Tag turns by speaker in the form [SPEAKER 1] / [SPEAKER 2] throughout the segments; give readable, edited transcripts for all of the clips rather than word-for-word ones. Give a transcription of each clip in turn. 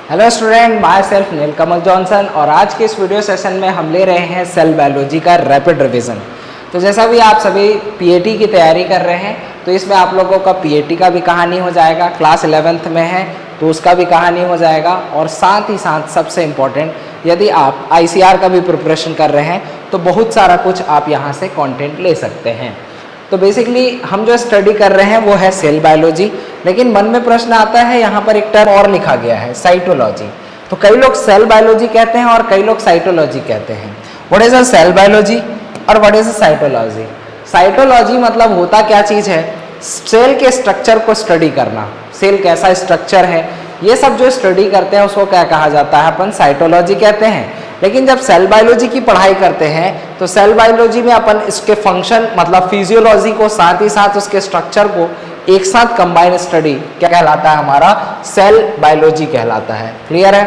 [SPEAKER 1] Hello student, my self Neelkamal Johnson और आज के इस वीडियो सेशन में हम ले रहे हैं सेल बायोलॉजी का रैपिड रिवीजन। तो जैसा भी आप सभी पीएटी की तैयारी कर रहे हैं तो इसमें आप लोगों का पीएटी का भी कहानी हो जाएगा, क्लास 11th में है तो उसका भी कहानी हो जाएगा और साथ ही साथ सबसे इम्पोर्टेंट यदि आप आईसीआर का भी प्रिपरेशन कर रहे हैं तो बहुत सारा कुछ आप यहाँ से कंटेंट ले सकते हैं। तो बेसिकली हम जो स्टडी कर रहे हैं वो है सेल बायोलॉजी, लेकिन मन में प्रश्न आता है यहाँ पर एक टर्म और लिखा गया है साइटोलॉजी। तो कई लोग सेल बायोलॉजी कहते हैं और कई लोग साइटोलॉजी कहते हैं। What is a cell biology और what is a cytology? Cytology मतलब होता क्या चीज़ है, सेल के स्ट्रक्चर को स्टडी करना, सेल कैसा स्ट्रक्चर है ये सब जो स्टडी करते हैं उसको क्या कहा जाता है, अपन साइटोलॉजी कहते हैं। लेकिन जब सेल बायोलॉजी की पढ़ाई करते हैं तो सेल बायोलॉजी में अपन इसके फंक्शन मतलब फिजियोलॉजी को साथ ही साथ उसके स्ट्रक्चर को एक साथ कंबाइन स्टडी क्या कहलाता है, हमारा सेल बायोलॉजी कहलाता है। क्लियर है?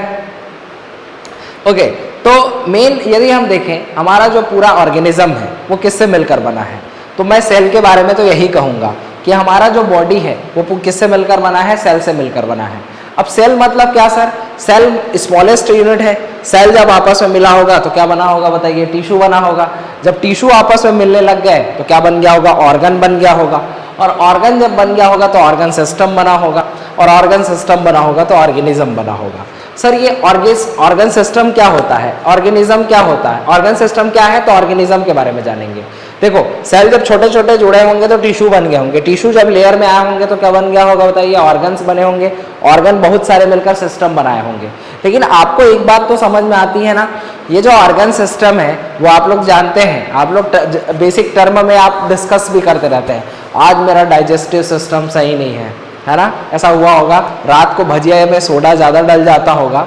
[SPEAKER 1] ओके, तो मेन यदि हम देखें हमारा जो पूरा ऑर्गेनिज्म है वो किससे मिलकर बना है, तो मैं सेल के बारे में तो यही कहूँगा कि हमारा जो बॉडी है वो किससे मिलकर बना है, सेल से मिलकर बना है। अब सेल मतलब क्या सर? सेल स्मॉलेस्ट यूनिट है। सेल जब आपस में मिला होगा तो क्या बना होगा बताइए? टिश्यू बना होगा। जब टिश्यू आपस में मिलने लग गए तो क्या बन गया होगा? ऑर्गन बन गया होगा। और ऑर्गन जब बन गया होगा तो ऑर्गन सिस्टम बना होगा और ऑर्गन सिस्टम बना होगा तो ऑर्गेनिज्म बना होगा। सर ये ऑर्गन सिस्टम क्या होता है, ऑर्गेनिज्म क्या होता है, ऑर्गन सिस्टम क्या है, तो ऑर्गेनिज्म के बारे में जानेंगे। देखो सेल जब छोटे छोटे जुड़े होंगे तो टिश्यू बन गए होंगे, टिश्यू जब लेयर में आए होंगे तो क्या बन गया होगा बताइए? ऑर्गन्स बने होंगे, ऑर्गन बहुत सारे मिलकर सिस्टम बनाए होंगे। लेकिन आपको एक बात तो समझ में आती है ना, ये जो ऑर्गन सिस्टम है वो आप लोग जानते हैं, आप लोग बेसिक टर्म में आप डिस्कस भी करते रहते हैं, आज मेरा डाइजेस्टिव सिस्टम सही नहीं है ना? ऐसा हुआ होगा, रात को भजिया में सोडा ज़्यादा डल जाता होगा,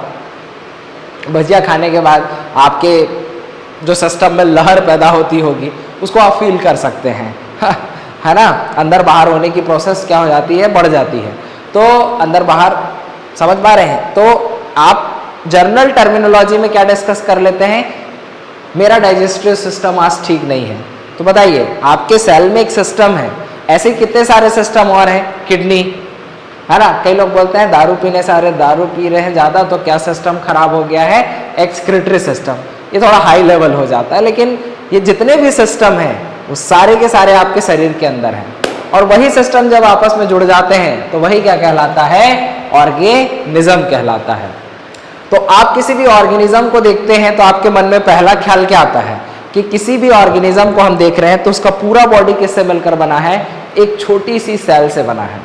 [SPEAKER 1] भजिया खाने के बाद आपके जो सिस्टम में लहर पैदा होती होगी उसको आप फील कर सकते हैं है ना? अंदर बाहर होने की प्रोसेस क्या हो जाती है, बढ़ जाती है। तो अंदर बाहर समझ पा रहे हैं? तो आप जर्नल टर्मिनोलॉजी में क्या डिस्कस कर लेते हैं, मेरा डाइजेस्टिव सिस्टम आज ठीक नहीं है। तो बताइए आपके सेल में एक सिस्टम है, ऐसे कितने सारे सिस्टम और हैं, किडनी है ना? कई लोग बोलते हैं दारू पीने से, अरे दारू पी रहे हैं ज़्यादा तो क्या सिस्टम खराब हो गया है, एक्सक्रीटरी सिस्टम। ये थोड़ा हाई लेवल हो जाता है, लेकिन ये जितने भी सिस्टम हैं वो सारे के सारे आपके शरीर के अंदर हैं और वही सिस्टम जब आपस में जुड़ जाते हैं तो वही क्या कहलाता है, ऑर्गेनिज्म कहलाता है। तो आप किसी भी ऑर्गेनिज्म को देखते हैं तो आपके मन में पहला ख्याल क्या आता है कि किसी भी ऑर्गेनिज्म को हम देख रहे हैं तो उसका पूरा बॉडी किससे मिलकर बना है, एक छोटी सी सेल से बना है।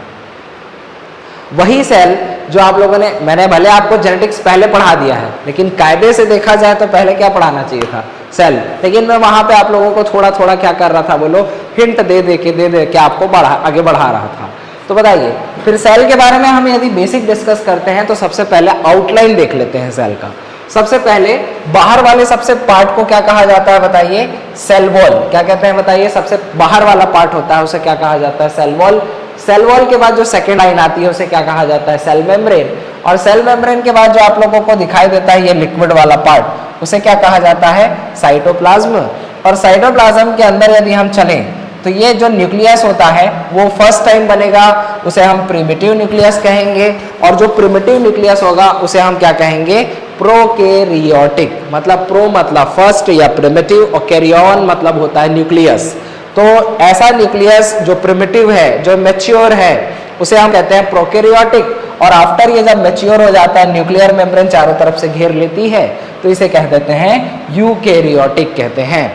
[SPEAKER 1] वही सेल जो आप लोगों ने, मैंने भले आपको जेनेटिक्स पहले पढ़ा दिया है लेकिन कायदे से देखा जाए तो पहले क्या पढ़ाना चाहिए था, सेल। लेकिन मैं वहां पे आप लोगों को थोड़ा थोड़ा क्या कर रहा था, बोलो, हिंट दे के आपको आगे बढ़ा रहा था। तो बताइए फिर सेल के बारे में हम यदि बेसिक डिस्कस करते हैं तो सबसे पहले आउटलाइन देख लेते हैं सेल का। सबसे पहले बाहर वाले सबसे पार्ट को क्या कहा जाता है बताइए? Cell wall. क्या कहते हैं बताइए? सबसे बाहर वाला पार्ट होता है उसे क्या कहा जाता है? Cell wall. सेल वॉल के बाद जो सेकेंड लाइन आती है उसे क्या कहा जाता है? Cell membrane. और सेल मेम्ब्रेन के बाद जो आप लोगों को दिखाई देता है ये लिक्विड वाला पार्ट उसे क्या कहा जाता है? साइटोप्लाज्म। और साइटोप्लाज्म के अंदर यदि हम चलें तो ये जो न्यूक्लियस होता है वो फर्स्ट टाइम बनेगा, उसे हम प्रिमिटिव न्यूक्लियस कहेंगे। और जो प्रिमिटिव न्यूक्लियस होगा उसे हम क्या कहेंगे? प्रोकैरियोटिक। मतलब प्रो मतलब फर्स्ट या प्रिमिटिव और कैरियन मतलब होता है न्यूक्लियस। तो ऐसा न्यूक्लियस जो प्रिमिटिव है, जो मैच्योर है, उसे हम कहते हैं प्रोकैरियोटिक। और आफ्टर ये जब मैच्योर हो जाता है, न्यूक्लियर मेम्ब्रेन चारों तरफ से घेर लेती है, तो इसे कह देते हैं यूकैरियोटिक कहते हैं।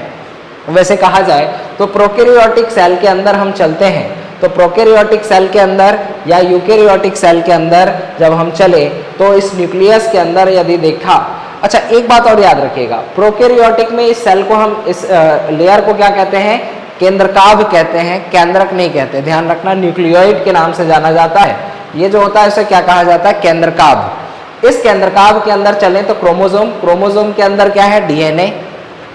[SPEAKER 1] वैसे कहा जाए तो प्रोकैरियोटिक सेल के अंदर हम चलते हैं तो प्रोकैरियोटिक सेल के अंदर या यूकैरियोटिक सेल के अंदर जब हम चले तो इस न्यूक्लियस के अंदर यदि देखा, अच्छा एक बात और याद रखिएगा, प्रोकैरियोटिक में इस सेल को हम इस लेयर को क्या कहते हैं? केंद्रकाभ कहते हैं, केंद्रक नहीं कहते, ध्यान रखना। न्यूक्लियोइड के नाम से जाना जाता है। ये जो होता है इसे क्या कहा जाता है? केंद्रकाभ। इस केंद्रकाभ के अंदर चले तो क्रोमोसोम, क्रोमोसोम के अंदर क्या है? डीएनए।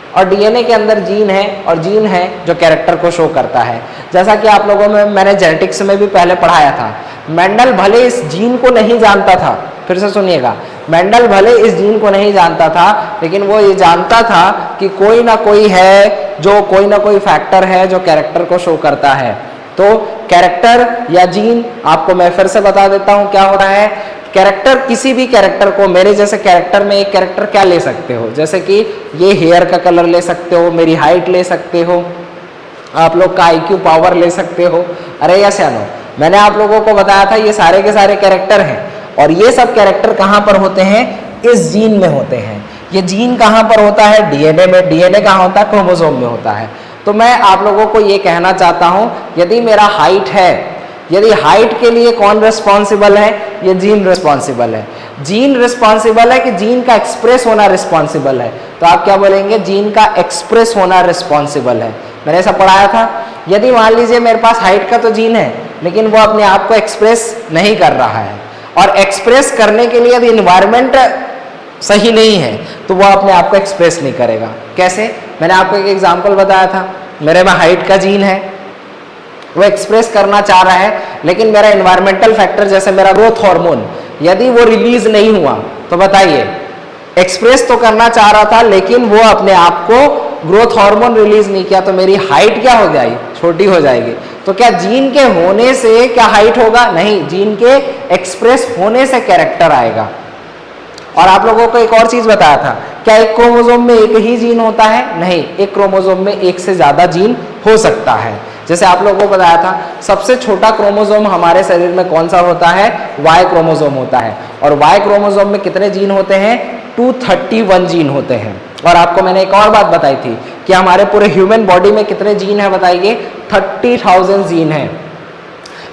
[SPEAKER 1] और डीएनए के अंदर जीन है और जीन है जो कैरेक्टर को शो करता है। जैसा कि आप लोगों में मैंने जेनेटिक्स में भी पहले पढ़ाया था, मेंडल भले इस जीन को नहीं जानता था, फिर से सुनिएगा, मेंडल भले इस जीन को नहीं जानता था लेकिन वो ये जानता था कि कोई ना कोई है जो कोई ना कोई फैक्टर है जो कैरेक्टर को शो करता है। तो कैरेक्टर या जीन, आपको मैं फिर से बता देता हूँ क्या हो रहा है कैरेक्टर, किसी भी कैरेक्टर को, मेरे जैसे कैरेक्टर में एक कैरेक्टर क्या ले सकते हो, जैसे कि ये हेयर का कलर ले सकते हो, मेरी हाइट ले सकते हो, आप लोग का IQ पावर ले सकते हो। अरे यस या नो, मैंने आप लोगों को बताया था ये सारे के सारे कैरेक्टर हैं, और ये सब कैरेक्टर कहाँ पर होते हैं, इस जीन में होते हैं। ये जीन कहाँ पर होता है, DNA में। DNA कहाँ होता है, क्रोमोसोम में होता है। तो मैं आप लोगों को ये कहना चाहता हूँ, यदि मेरा हाइट है, यदि हाइट के लिए कौन रिस्पॉन्सिबल है, ये जीन रिस्पॉन्सिबल है। जीन रिस्पॉन्सिबल है कि जीन का एक्सप्रेस होना रिस्पॉन्सिबल है, तो आप क्या बोलेंगे, जीन का एक्सप्रेस होना रिस्पॉन्सिबल है। मैंने ऐसा पढ़ाया था। यदि मान लीजिए मेरे पास हाइट का तो जीन है, लेकिन वो अपने आप को एक्सप्रेस नहीं कर रहा है, और एक्सप्रेस करने के लिए यदि इन्वायरमेंट सही नहीं है तो वो अपने आप को एक्सप्रेस नहीं करेगा। कैसे, मैंने आपको एक एग्जांपल बताया था, मेरे में हाइट का जीन है, वो एक्सप्रेस करना चाह रहा है, लेकिन मेरा इन्वायरमेंटल फैक्टर जैसे मेरा ग्रोथ हार्मोन यदि वो रिलीज नहीं हुआ, तो बताइए, एक्सप्रेस तो करना चाह रहा था लेकिन वो अपने आप को ग्रोथ हार्मोन रिलीज नहीं किया, तो मेरी हाइट क्या हो जाएगी, छोटी हो जाएगी। तो क्या जीन के होने से क्या हाइट होगा, नहीं, जीन के एक्सप्रेस होने से कैरेक्टर आएगा। और आप लोगों को एक और चीज बताया था, क्या एक क्रोमोसोम में एक ही जीन होता है, नहीं, एक क्रोमोसोम में एक से ज्यादा जीन हो सकता है। जैसे आप लोगों को बताया था, सबसे छोटा क्रोमोसोम हमारे शरीर में कौन सा होता है, Y क्रोमोसोम होता है, और Y क्रोमोसोम में कितने जीन होते हैं, 231 जीन होते हैं। और आपको मैंने एक और बात बताई थी कि हमारे पूरे ह्यूमन बॉडी में कितने जीन है, बताइए, 30,000 जीन है।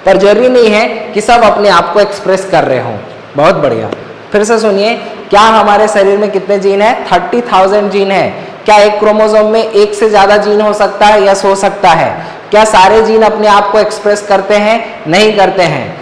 [SPEAKER 1] पर जरूरी नहीं है कि सब अपने आप को एक्सप्रेस कर रहे हों। बहुत बढ़िया, फिर से सुनिए, क्या हमारे शरीर में कितने जीन है, 30,000 जीन है। क्या एक क्रोमोसोम में एक से ज्यादा जीन हो सकता है, यस हो सकता है। क्या सारे जीन अपने आप को एक्सप्रेस करते हैं, नहीं करते हैं।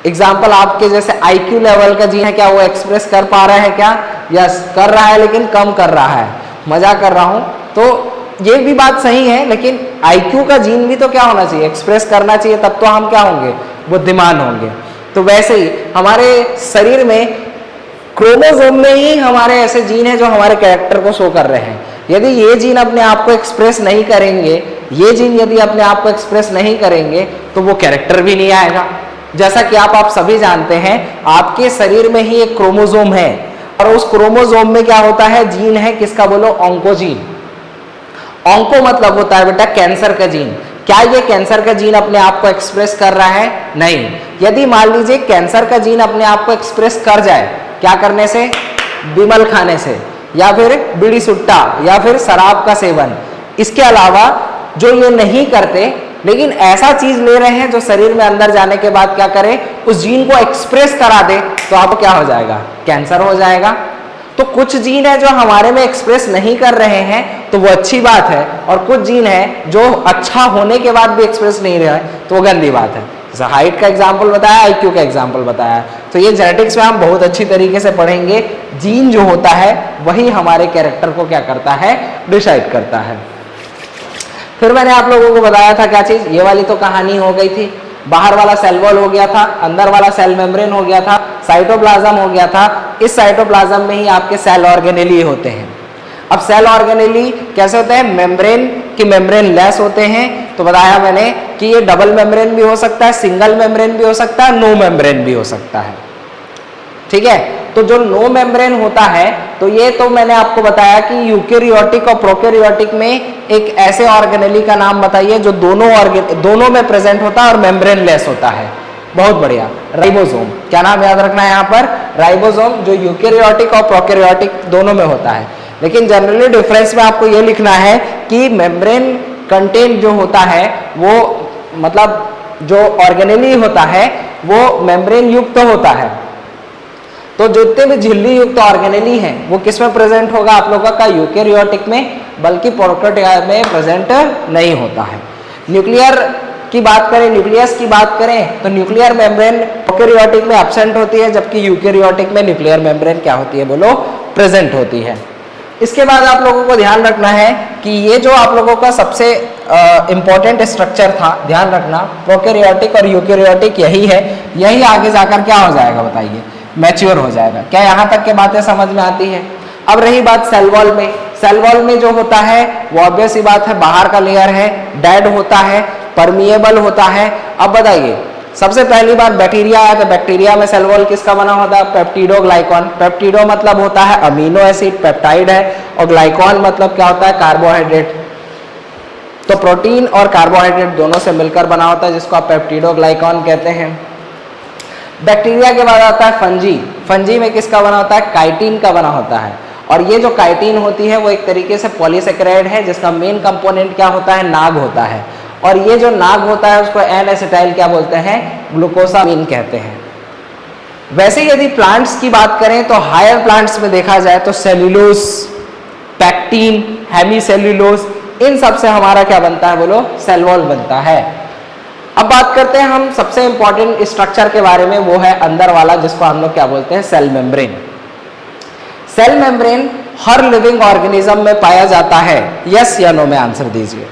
[SPEAKER 1] एग्जाम्पल, आपके जैसे IQ लेवल का जीन है, क्या वो एक्सप्रेस कर पा रहा है, क्या, यस कर रहा है, लेकिन कम कर रहा है। मजाक कर रहा हूं, तो ये भी बात सही है, लेकिन IQ का जीन भी तो क्या होना चाहिए, एक्सप्रेस करना चाहिए, तब तो हम क्या होंगे, बुद्धिमान होंगे। तो वैसे ही हमारे शरीर में क्रोमोसोम में ही हमारे ऐसे जीन हैं जो हमारे कैरेक्टर को शो कर रहे हैं। यदि ये जीन अपने आप को एक्सप्रेस नहीं करेंगे, ये जीन यदि अपने आप को एक्सप्रेस नहीं करेंगे, तो वो कैरेक्टर भी नहीं आएगा। जैसा कि आप सभी जानते हैं, आपके शरीर में ही एक क्रोमोसोम है, और उस क्रोमोसोम में क्या होता है, जीन है, किसका बोलो, ऑन्कोजीन। ऑन्को मतलब होता है बेटा कैंसर का जीन। क्या ये कैंसर का जीन अपने आप को एक्सप्रेस कर रहा है, नहीं। यदि मान लीजिए कैंसर का जीन अपने आप को एक्सप्रेस कर जाए, क्या करने से, बिमल खाने से, या फिर बीड़ी सुट्टा, या फिर शराब का सेवन, इसके अलावा जो ये नहीं करते लेकिन ऐसा चीज ले रहे हैं जो शरीर में अंदर जाने के बाद क्या करे, उस जीन को एक्सप्रेस करा दे, तो आपको क्या हो जाएगा, कैंसर हो जाएगा। तो कुछ जीन है जो हमारे में एक्सप्रेस नहीं कर रहे हैं, तो वो अच्छी बात है, और कुछ जीन है जो अच्छा होने के बाद भी एक्सप्रेस नहीं रहे, तो वो गंदी बात है। जैसे हाइट का एग्जाम्पल बताया, IQ का एग्जाम्पल बताया, तो ये जेनेटिक्स में हम बहुत अच्छी तरीके से पढ़ेंगे। जीन जो होता है वही हमारे कैरेक्टर को क्या करता है, डिसाइड करता है। फिर मैंने आप लोगों को बताया था क्या चीज, ये वाली तो कहानी हो गई थी, बाहर वाला सेल वॉल हो गया था, अंदर वाला सेल मेम्ब्रेन हो गया था, साइटोप्लाज्म हो गया था। इस साइटोप्लाज्म में ही आपके सेल ऑर्गेनेली होते हैं। अब सेल ऑर्गेनेली कैसे होते हैं, मेम्ब्रेन की मेम्ब्रेन लेस होते हैं। तो बताया मैंने कि ये डबल मेम्ब्रेन भी हो सकता है, सिंगल मेम्ब्रेन भी हो सकता है, नो मेम्ब्रेन भी हो सकता है, ठीक है। तो जो नो मेम्ब्रेन होता है, तो ये तो मैंने आपको बताया कि यूकेरियोटिक और प्रोकैरियोटिक में एक ऐसे ऑर्गेनेली का नाम बताइए जो दोनों में प्रेजेंट होता है और मेम्ब्रेन लेस होता है। बहुत बढ़िया, राइबोसोम। क्या नाम याद रखना है यहाँ पर, राइबोसोम, जो यूकेरियोटिक और प्रोकैरियोटिक दोनों में होता है। लेकिन जनरली डिफरेंस में आपको ये लिखना है कि मेम्ब्रेन कंटेंट जो होता है, वो मतलब जो ऑर्गेनेली होता है वो मेम्ब्रेन युक्त होता है। तो जितने भी झिल्ली युक्त ऑर्गेनेली हैं वो किस में प्रेजेंट होगा, आप लोगों का यूकेरियोटिक में, बल्कि प्रोकैरियोटिक में प्रेजेंट नहीं होता है। न्यूक्लियर की बात करें, न्यूक्लियस की बात करें, तो न्यूक्लियर मेम्ब्रेन प्रोकैरियोटिक में एब्सेंट होती है, जबकि यूकेरियोटिक में न्यूक्लियर मेम्ब्रेन क्या होती है, बोलो, प्रेजेंट होती है। इसके बाद आप लोगों को ध्यान रखना है कि ये जो आप लोगों का सबसे इंपॉर्टेंट स्ट्रक्चर था, ध्यान रखना, प्रोकैरियोटिक और यूकेरियोटिक यही है, यही आगे जाकर क्या हो जाएगा, बताइए, मैच्योर हो जाएगा। क्या यहाँ तक के बातें समझ में आती है। अब रही बात सेल वॉल में, सेल वॉल में जो होता है वो ऑब्वियस ही बात है, बाहर का लेयर है, डेड होता है, परमिएबल होता है। अब बताइए, सबसे पहली बार बैक्टीरिया आया, तो बैक्टीरिया में सेल वॉल किसका बना होता है? पेप्टिडोग्लाइकॉन। पेप्टिडो मतलब होता है अमीनो एसिड, पेप्टाइड है, और ग्लाइकॉन मतलब क्या होता है? कार्बोहाइड्रेट। तो प्रोटीन और कार्बोहाइड्रेट दोनों से मिलकर बना होता है, जिसको आप पेप्टिडोग्लाइकॉन कहते हैं। बैक्टीरिया के बाद आता है फंजी। फंजी में किसका बना होता है? काइटिन का बना होता है। और ये जो काइटिन होती है वो एक तरीके से पॉलीसेकेराइड है, जिसका मेन कंपोनेंट क्या होता है? नाग होता है। और ये जो नाग होता है उसको एन एसिटाइल क्या बोलते हैं? ग्लूकोसामीन कहते हैं। वैसे यदि प्लांट्स की बात करें तो हायर प्लांट्स में देखा जाए तो सेल्यूलोज, पैक्टीन, हेमीसेल्यूलोज, इन सब से हमारा क्या बनता है? बोलो, सेल वॉल बनता है। अब बात करते हैं हम सबसे इंपॉर्टेंट स्ट्रक्चर के बारे में, वो है अंदर वाला, जिसको हम लोग क्या बोलते हैं? Cell membrane. सेल मेम्ब्रेन हर लिविंग ऑर्गेनिज्म में पाया जाता है। यस या नो में आंसर दीजिए।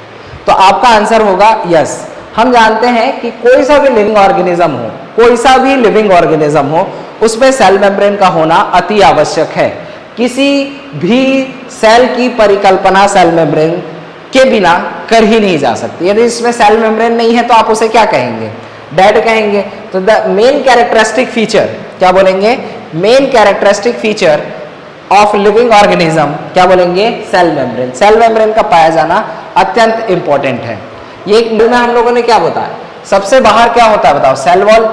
[SPEAKER 1] तो आपका आंसर होगा यस। हम जानते हैं कि कोई सा भी लिविंग ऑर्गेनिज्म हो, कोई सा भी लिविंग ऑर्गेनिज्म हो, उसमें सेल मेम्ब्रेन का होना अति आवश्यक है। किसी भी सेल की परिकल्पना सेल मेम्ब्रेन के बिना कर ही नहीं जा सकती। यदि इसमें सेल मेम्ब्रेन नहीं है तो आप उसे क्या कहेंगे? डेड कहेंगे। तो द मेन कैरेक्टरिस्टिक फीचर क्या बोलेंगे? Main characteristic feature of living organism क्या बोलेंगे? Cell membrane. सेल मेम्ब्रेन का पाया जाना अत्यंत इंपॉर्टेंट है। ये में हम लोगों ने क्या बताया? सबसे बाहर क्या होता है बताओ? Cell wall,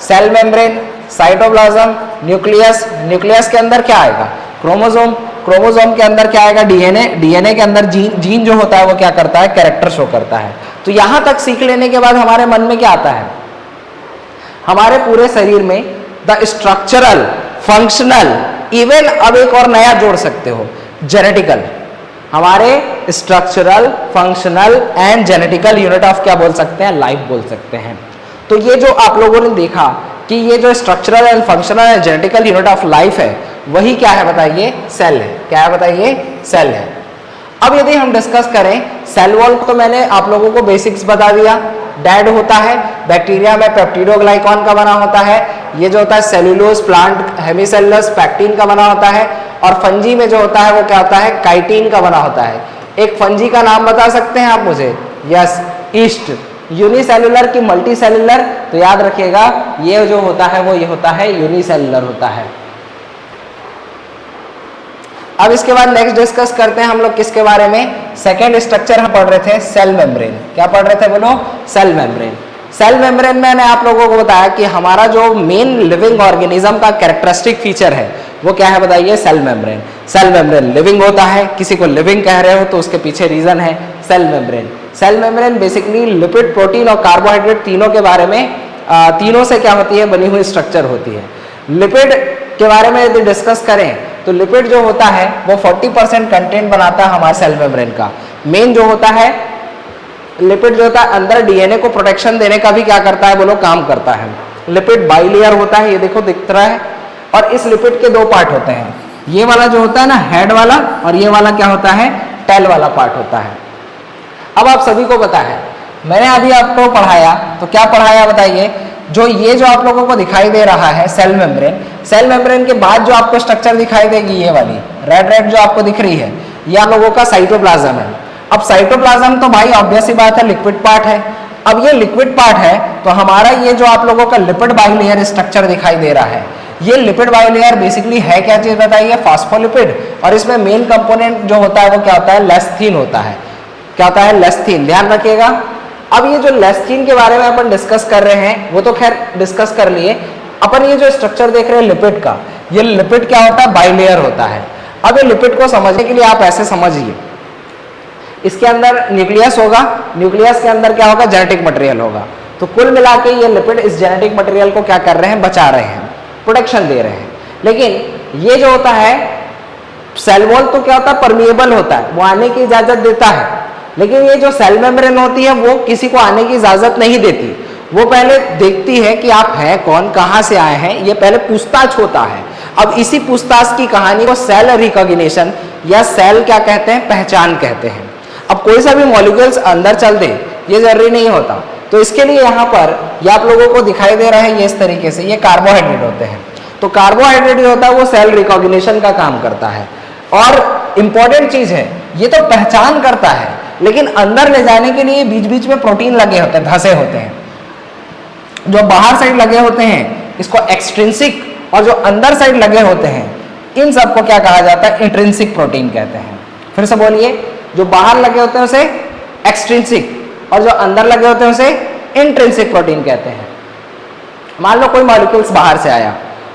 [SPEAKER 1] cell membrane, cytoplasm, nucleus. Nucleus के अंदर क्या आएगा? क्रोमोसोम। क्रोमोसोम के अंदर क्या आएगा? डीएनए। डीएनए के अंदर जीन। जीन जो होता है वो क्या करता है? कैरेक्टर शो करता है। तो यहां तक सीख लेने के बाद हमारे मन में क्या आता है? हमारे पूरे शरीर में द स्ट्रक्चरल, फंक्शनल, इवन अब एक और नया जोड़ सकते हो, जेनेटिकल। हमारे structural, functional and genetical unit of क्या बोल सकते हैं? लाइफ बोल सकते हैं। तो ये जो आप लोगों ने देखा कि ये जो structural and functional and genetical unit of life है, वही क्या है बताइए? सेल है। क्या है बताइए? सेल है। अब यदि हम डिस्कस करें सेल वॉल, तो मैंने आप लोगों को बेसिक्स बता दिया। डेड होता है, बैक्टीरिया में पेप्टिडोग्लाइकॉन का बना होता है। ये जो होता है सेल्यूलोज, प्लांट हेमीसेल्युलस, पैक्टीन का बना होता है। और फंजी में जो होता है वो क्या होता है? काइटिन का बना होता है। एक फंजी का नाम बता सकते हैं आप मुझे? Yes, east. यूनिसेल्युलर की मल्टी सेल्युलर, तो याद रखिएगा ये जो होता है वो ये होता है यूनिसेल्युलर होता है। अब इसके बाद नेक्स्ट डिस्कस करते हैं हम लोग किसके बारे में? सेकेंड स्ट्रक्चर हम पढ़ रहे थे सेल मेम्ब्रेन। क्या पढ़ रहे थे बोलो? Cell membrane. सेल मेम्ब्रेन में मैंने आप लोगों को बताया कि हमारा जो मेन लिविंग ऑर्गेनिज्म का कैरेक्टरिस्टिक फीचर है वो क्या है बताइए? Cell membrane. Cell membrane living होता है। किसी को लिविंग कह रहे हो तो उसके पीछे रीजन है cell membrane. Cell membrane basically lipid, protein और कार्बोहाइड्रेट तीनों के बारे में, तीनों से क्या होती है? बनी हुई स्ट्रक्चर होती है। लिपिड के बारे में यदि डिस्कस करें तो लिपिड जो होता है वो 40% कंटेंट बनाता है हमारे सेल मेम्ब्रेन का। मेन जो होता है लिपिड जो होता है अंदर डीएनए को प्रोटेक्शन देने का भी क्या करता है बोलो? काम करता है। लिपिड बाइलेयर होता है, ये देखो दिख रहा है। और इस लिपिड के दो पार्ट होते हैं। ये वाला जो होता है ना हेड वाला, और ये वाला क्या होता है? टेल वाला पार्ट होता है। अब आप सभी को पता है, मैंने अभी आपको पढ़ाया तो क्या पढ़ाया बताइए? जो ये जो आप लोगों को दिखाई दे रहा है सेल मेम्ब्रेन, सेल मेम्ब्रेन के बाद जो आपको स्ट्रक्चर दिखाई देगी ये वाली रेड रेड जो आपको दिख रही है, ये आप लोगों का साइटोप्लाज्म है। अब साइटोप्लाज्म तो भाई ऑब्वियस सी बात है लिक्विड पार्ट है। अब ये लिक्विड पार्ट है तो हमारा ये जो आप लोगों का लिपिड बाइलेयर स्ट्रक्चर दिखाई दे रहा है, ये लिपिड बाइलेयर बेसिकली है क्या चीज बताइए? फास्फोलिपिड। और इसमें मेन कंपोनेंट जो होता है वो क्या होता है? लेस्थीन होता है। क्या होता है? लेस्थीन। ध्यान रखिएगा। अब ये जो लेस्थीन के बारे में अपन डिस्कस कर रहे हैं वो तो खैर डिस्कस कर लिए। अपन ये जो स्ट्रक्चर देख रहे हैं लिपिड का, ये लिपिड क्या होता है? बाइलेयर होता है। अब ये लिपिड को समझने के लिए आप ऐसे समझिए, इसके अंदर न्यूक्लियस होगा, न्यूक्लियस के अंदर क्या होगा? जेनेटिक मटेरियल होगा। तो कुल मिला के ये लिपिड इस जेनेटिक मटेरियल को क्या कर रहे हैं? बचा रहे हैं, प्रोटेक्शन दे रहे हैं। लेकिन ये जो होता है सेल वॉल तो क्या होता है? परमिएबल होता है, वो आने की इजाजत देता है। लेकिन ये जो सेल मेम्ब्रेन होती है वो किसी को आने की इजाजत नहीं देती। वो पहले देखती है कि आप हैं कौन, कहां से आए हैं, ये पहले पूछताछ होता है। अब इसी पूछताछ की कहानी को सेल रिकॉग्निशन या सेल क्या कहते हैं? पहचान कहते हैं। अब कोई सा भी मॉलिक्यूल्स अंदर चल दे ये जरूरी नहीं होता। तो इसके लिए यहाँ पर ये आप लोगों को दिखाई दे रहा है ये इस तरीके से, ये कार्बोहाइड्रेट होते हैं। तो कार्बोहाइड्रेट जो होता है वो सेल रिकॉग्निशन का काम करता है। और इंपॉर्टेंट चीज है, ये तो पहचान करता है, लेकिन अंदर ले जाने के लिए बीच बीच में प्रोटीन लगे होते हैं, धसे होते हैं। जो बाहर साइड लगे होते हैं इसको एक्सट्रिंसिक, और जो अंदर साइड लगे होते हैं इन सबको क्या कहा जाता है, इंट्रिंसिक प्रोटीन कहते हैं। फिर से बोलिए, जो बाहर लगे होते हैं उसे एक्सट्रिंसिक और जो अंदर लगे होते हैं उसे इंट्रिंसिक प्रोटीन कहते हैं। मान लो कोई मॉलिक्यूल्स बाहर से आया,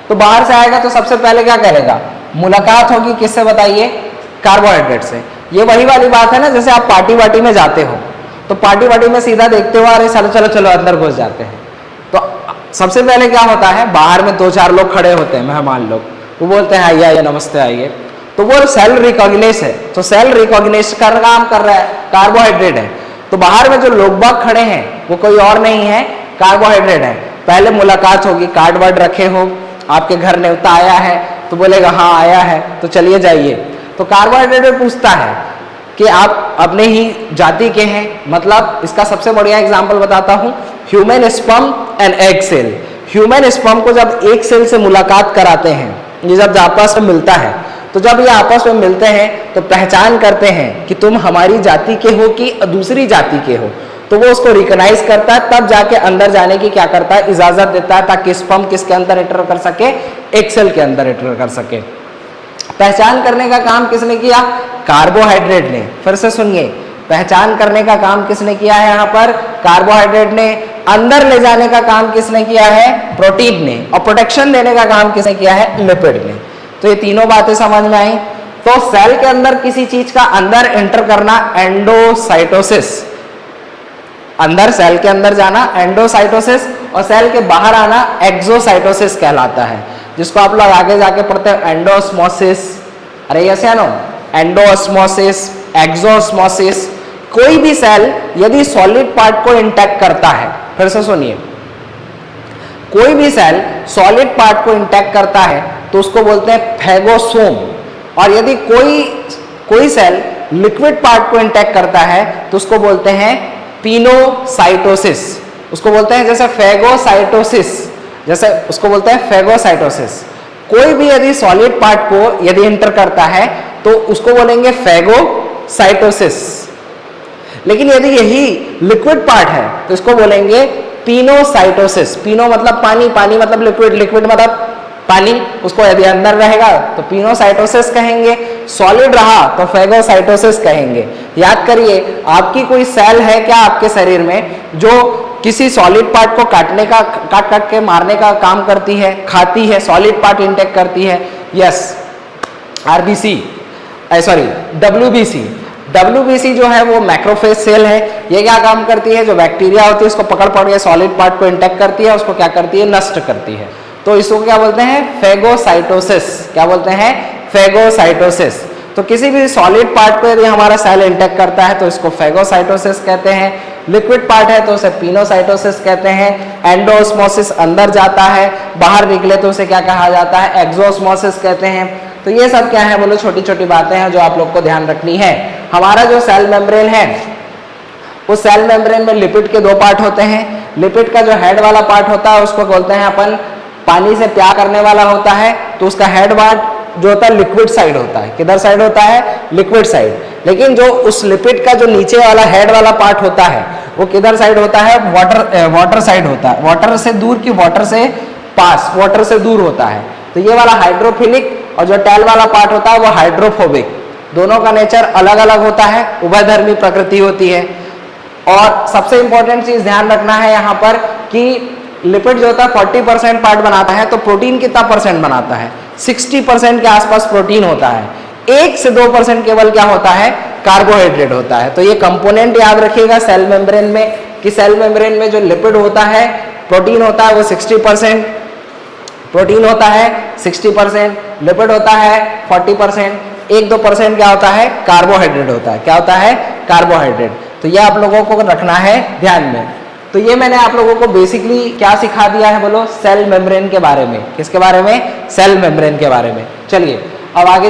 [SPEAKER 1] तो बाहर से आएगा तो सबसे पहले क्या करेगा, मुलाकात होगी किससे बताइए, कार्बोहाइड्रेट से। ये वही वाली बात है ना, जैसे आप पार्टी वार्टी में जाते हो तो पार्टी वार्टी में सीधा देखते हो अरे चलो चलो चलो अंदर घुस जाते हैं, तो सबसे पहले क्या होता है, बाहर में 2-4 लोग खड़े होते हैं मेहमान लोग, वो बोलते हैं आइए आइए नमस्ते आइए, तो वो सेल रिकॉग्निस है, तो सेल रिकॉग्निस का काम कर रहा है, कार्बोहाइड्रेट है। तो बाहर में जो लोग बाग खड़े हैं वो कोई और नहीं है, कार्बोहाइड्रेट है। पहले मुलाकात होगी, कार्ड वर्ड रखे हो, आपके घर न्योता आया है तो बोलेगा हाँ आया है तो चलिए जाइए। तो कार्बोहाइड्रेट पूछता है कि आप अपने ही जाति के हैं, मतलब इसका सबसे बढ़िया एग्जांपल बताता हूँ, human sperm and egg cell. Human sperm को जब एक सेल से मुलाकात कराते हैं, ये जब आपस में मिलता है, तो जब ये आपस में मिलते हैं तो पहचान करते हैं कि तुम हमारी जाति के हो कि दूसरी जाति के हो, तो वो उसको रिकॉग्नाइज करता है, तब जाके अंदर जाने की क्या करता है, इजाजत देता है, ताकि स्पर्म किसके अंदर एंटर कर सके, एक सेल के अंदर एंटर कर सके। पहचान करने का काम किसने किया, कार्बोहाइड्रेट ने। फिर से सुनिए, पहचान करने का काम किसने किया है, यहाँ पर कार्बोहाइड्रेट ने। अंदर ले जाने का काम किसने किया है, प्रोटीन ने। और प्रोटेक्शन देने का काम किसने किया है, लिपिड ने। तो ये तीनों बातें समझ में आई। तो सेल के अंदर किसी चीज का अंदर एंटर करना एंडोसाइटोसिस, अंदर सेल के अंदर जाना एंडोसाइटोसिस, और सेल के बाहर आना एक्सोसाइटोसिस कहलाता है, जिसको आप लोग आगे जाके पढ़ते हैं एंडोस्मोसिस। अरे यस या नो, एंडोस्मोसिस, एक्सोस्मोसिस। कोई भी सेल यदि सॉलिड पार्ट को इंटैक्ट करता है, फिर से सुनिए, कोई भी सेल सॉलिड पार्ट को इंटैक्ट करता है तो उसको बोलते हैं फैगोसोम। और यदि कोई सेल लिक्विड पार्ट को इंटैक्ट करता है तो उसको बोलते हैं पिनोसाइटोसिस। उसको बोलते हैं जैसे फैगोसाइटोसिस, जैसे उसको बोलते हैं फैगोसाइटोसिस। कोई भी यदि सॉलिड पार्ट को यदि इंटर करता है तो उसको बोलेंगे फैगोसाइटोसिस। लेकिन यदि यही लिक्विड पार्ट है तो इसको बोलेंगे पिनोसाइटोसिस। पिनो मतलब पानी, पानी मतलब लिक्विड, लिक्विड मतलब पानी। उसको यदि अंदर रहेगा तो पिनोसाइटोसिस कहेंगे, सॉलिड रहा तो फैगोसाइटोसिस कहेंगे। याद करिए, आपकी कोई सेल है क्या आपके शरीर में जो किसी सॉलिड पार्ट को काट काट के मारने का काम करती है, खाती है, सॉलिड पार्ट इंटेक करती है? Yes, RBC, sorry WBC. WBC जो है वो मैक्रोफेज सेल है। ये क्या काम करती है, जो बैक्टीरिया होती है उसको पकड़ पकड़ के सॉलिड पार्ट को इंटेक करती है, उसको क्या करती है, नष्ट करती है। तो इसको क्या बोलते हैं, फैगोसाइटोसिस। क्या बोलते हैं, फैगोसाइटोसिस। तो किसी भी सॉलिड पार्ट को यदि हमारा सेल इंटेक करता है तो इसको फैगोसाइटोसिस कहते हैं। लिक्विड पार्ट है तो उसे पिनोसाइटोसिस कहते हैं। एंडोस्मोसिस अंदर जाता है, बाहर निकले तो उसे क्या कहा जाता है, एक्सोस्मोसिस कहते हैं। तो ये सब क्या है बोलो, छोटी छोटी बातें हैं जो आप लोग को ध्यान रखनी है। हमारा जो सेल मेम्ब्रेन है उस सेल मेम्ब्रेन में लिपिड के 2 पार्ट होते हैं। लिपिड का जो हेड वाला पार्ट होता है उसको बोलते हैं अपन पानी से प्यार करने वाला होता है, तो उसका हेड पार्ट जो होता है लिक्विड साइड होता है। किधर साइड होता है, लिक्विड साइड। लेकिन जो उस लिपिड का जो नीचे वाला हेड वाला पार्ट होता है वो किधर साइड होता है, वाटर साइड होता है। वाटर से दूर की वाटर से पास, वाटर से दूर होता है। तो ये वाला हाइड्रोफिलिक और जो टेल वाला पार्ट होता है वो हाइड्रोफोबिक। दोनों का नेचर अलग अलग होता है, उभयधर्मी प्रकृति होती है। और सबसे इंपॉर्टेंट चीज ध्यान रखना है यहाँ पर कि लिपिड जो होता है 40% पार्ट बनाता है, तो प्रोटीन कितना परसेंट बनाता है, 60% के आसपास प्रोटीन होता है। 1 से 2% केवल क्या होता है, कार्बोहाइड्रेट होता है। तो ये कंपोनेंट याद रखिएगा सेल मेम्ब्रेन में, कि सेल मेम्ब्रेन में जो लिपिड होता है, प्रोटीन होता है वो 60%, प्रोटीन होता है 60%, लिपिड होता है 40%, 1-2% क्या होता है, कार्बोहाइड्रेट होता है। क्या होता है, कार्बोहाइड्रेट। तो ये आप लोगों को रखना है ध्यान में। तो ये मैंने आप लोगों को बेसिकली क्या सिखा दिया है बोलो, सेल मेम्ब्रेन के बारे में। किसके बारे में, सेल मेम्ब्रेन के बारे में। चलिए अब आगे